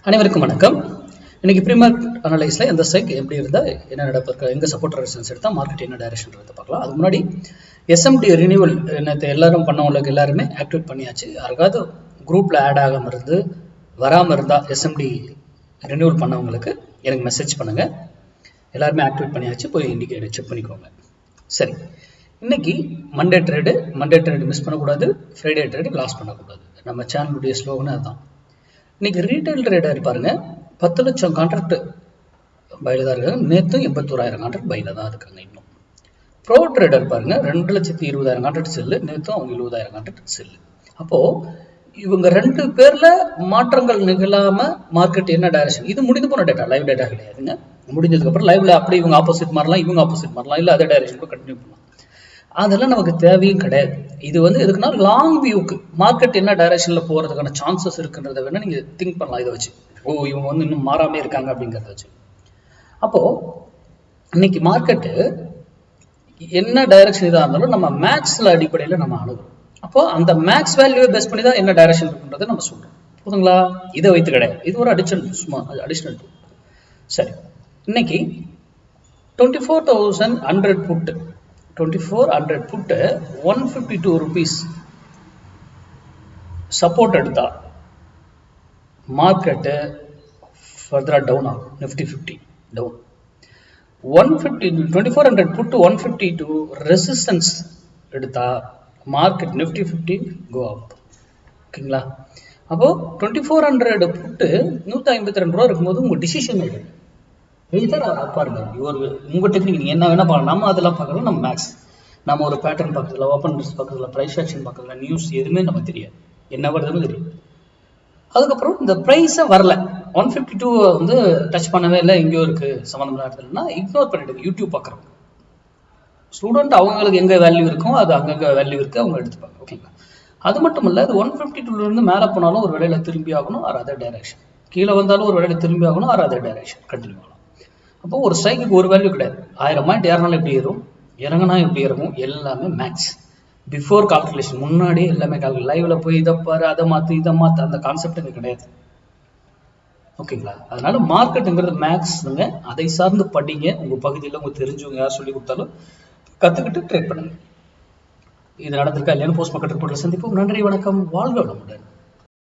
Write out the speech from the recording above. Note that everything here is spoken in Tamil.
அனைவருக்கும் வணக்கம். இன்னைக்கு ப்ரீமார்க்கெட் அனலைஸ்ல எந்த ஸ்ட்ரைக் எப்படி இருந்தா என்ன நடப்பு, எங்க சப்போர்ட் ரெசிஸ்டன்ஸ் எடுத்தா மார்க்கெட் என்ன டைரக்ஷன் பார்க்கலாம். அதுக்கு முன்னாடி எஸ்எம்டி ரினியூவல் எல்லாரும் பண்ணவங்களுக்கு எல்லாருமே ஆக்டிவேட் பண்ணியாச்சு. யாருக்காவது குரூப்ல ஆட் ஆகாம இருந்து வராம இருந்தா எஸ்எம்டி ரினியூவல் பண்ணவங்களுக்கு எனக்கு மெசேஜ் பண்ணுங்க. எல்லாருமே ஆக்டிவேட் பண்ணியாச்சு, போய் இண்டிகேட்டர் செக் பண்ணிக்கோங்க. சரி, இன்னைக்கு மண்டே ட்ரேடு மிஸ் பண்ணக்கூடாது, ஃப்ரைடே ட்ரேடு லாஸ் பண்ணக்கூடாது. நம்ம சேனலுடைய ஸ்லோகனே அதுதான். இன்னைக்கு ரீட்டைல் ட்ரேடர் இருப்பாருங்க, 10 லட்சம் கான்ட்ராக்ட் பையில தான் இருக்காங்க. நேற்று 81,000 கான்ட்ராக்ட் பையில தான் இருக்காங்க. இன்னும் ப்ரோ ட்ரேடர் பாருங்க, 2,20,000 கான்ட்ராக்ட் செல்லு, நேற்றும் அவங்க 20,000 கான்ட்ராக்ட் செல்லு. அப்போ இவங்க 2 பேர்ல மாற்றங்கள் நிகழாம மார்க்கெட் என்ன டைரக்ஷன், இது முடிந்து போன டேட்டா, லைவ் டேட்டா கிடையாதுங்க. முடிஞ்சதுக்கு அப்புறம் லைவ்ல அப்படி இவங்க ஆப்போசிட் மாறலாம், இவங்க ஆப்போசிட் மாறலாம், இல்ல அதே டைரக்ஷன் கூட கண்டினியூ பண்ணலாம். அதெல்லாம் நமக்கு தேவையும் கிடையாது. இது எதுக்குன்னா லாங் வியூக்கு மார்க்கெட் என்ன டைரக்ஷன்ல போறதுக்கான சான்சஸ் இருக்குன்றத வேணா நீங்க திங்க் பண்ணலாம். இதை வச்சு இவங்க இன்னும் மாறாம இருக்காங்க அப்படிங்கிறத வச்சு. அப்போ இன்னைக்கு மார்க்கெட்டு என்ன டைரக்ஷன் இதாக இருந்தாலும் நம்ம மேக்ஸ்ல அடிப்படையில நம்ம அணுகிறோம். அப்போ அந்த மேக்ஸ் வேல்யூ பேஸ் பண்ணி தான் என்ன டைரக்ஷன் இருக்குன்றதை நம்ம சொல்றோம். போதுங்களா? இதை வைத்து கிடையாது, இது ஒரு அடிஷனல் டூல். சரி, இன்னைக்கு 24,100 புட்டு 2400 புட்டு 152 rupees சப்போர்ட் எடுத்தா மார்க்கெட்டு ஃபர்தரா டவுன் ஆகும். நிஃப்டி 50 டவுன். 2400 புட்டு 152 ரெசிஸ்டன்ஸ் எடுத்தா மார்க்கெட் நிஃப்டி 50 கோ அப். ஓகேங்களா? அப்போ 2400 புட்டு 152 ரூபா இருக்கும்போது உங்க டிசிஷன் எடுங்க. பாருங்க, உங்க டெக்னிக் நீங்க என்ன வேணா பார்க்கலாம். நம்ம அதெல்லாம் பார்க்கலாம். நம்ம மேக்ஸ், நம்ம ஒரு பேட்டர்ன் பார்க்கறதுல, ஓப்பன் ரிஸ்க் பார்க்கறதுல, பிரைஸ் ஆக்ஷன் பார்க்கறதுல, நியூஸ் எதுவுமே நமக்கு தெரியாது, என்ன வருதுன்னு தெரியும். அதுக்கப்புறம் இந்த பிரைஸை வரல, 152 டச் பண்ணவே இல்லை, எங்கேயோ இருக்கு சம்மந்தம் இடத்துலன்னா இக்னோர் பண்ணிடுங்க. யூடியூப் பார்க்குறவங்க ஸ்டூடெண்ட் அவங்களுக்கு எங்க வேல்யூ இருக்கும் அது அங்கங்க வேல்யூ இருக்கு, அவங்க எடுத்துப்பாங்க. ஓகேங்களா? அது மட்டும் இல்ல, அது 152 இருந்து மேல போனாலும் ஒரு வேலையில திரும்பி ஆகணும், ஆர் அதர் டைரக்ஷன். கீழே வந்தாலும் ஒரு வேலையில திரும்பி ஆகணும், ஆர் அதர் டைரக்ஷன் கண்டினியூ ஆகணும். அப்போ ஒரு ஸ்ட்ரைக்கு ஒரு வேல்யூ கிடையாது. 1000 பாயிண்ட் ஏறினாலும் எப்படி ஏறும், இறங்கினா எப்படி இறங்கும், எல்லாமே மேக்ஸ். பிஃபோர் கால்குலேஷன், முன்னாடியே எல்லாமே கால்குலேஷன். லைவ்ல போய் இதை பாரு, அதை மாத்து, இதை மாத்து, அந்த கான்செப்ட் இங்க கிடையாது. ஓகேங்களா? அதனால மார்க்கெட்டுங்கிறது மேக்ஸ்ங்க. அதை சார்ந்து படிங்க. உங்க பகுதியில் உங்களுக்கு தெரிஞ்சவங்க யார் சொல்லி கொடுத்தாலும் கத்துக்கிட்டு ட்ரேட் பண்ணுங்க. இது நடந்திருக்கா இல்லையான்னு போஸ்ட் மார்க்கெட் ரிப்போர்ட்ல சந்திப்போம். நன்றி, வணக்கம், வாழ்க வளமுடன்.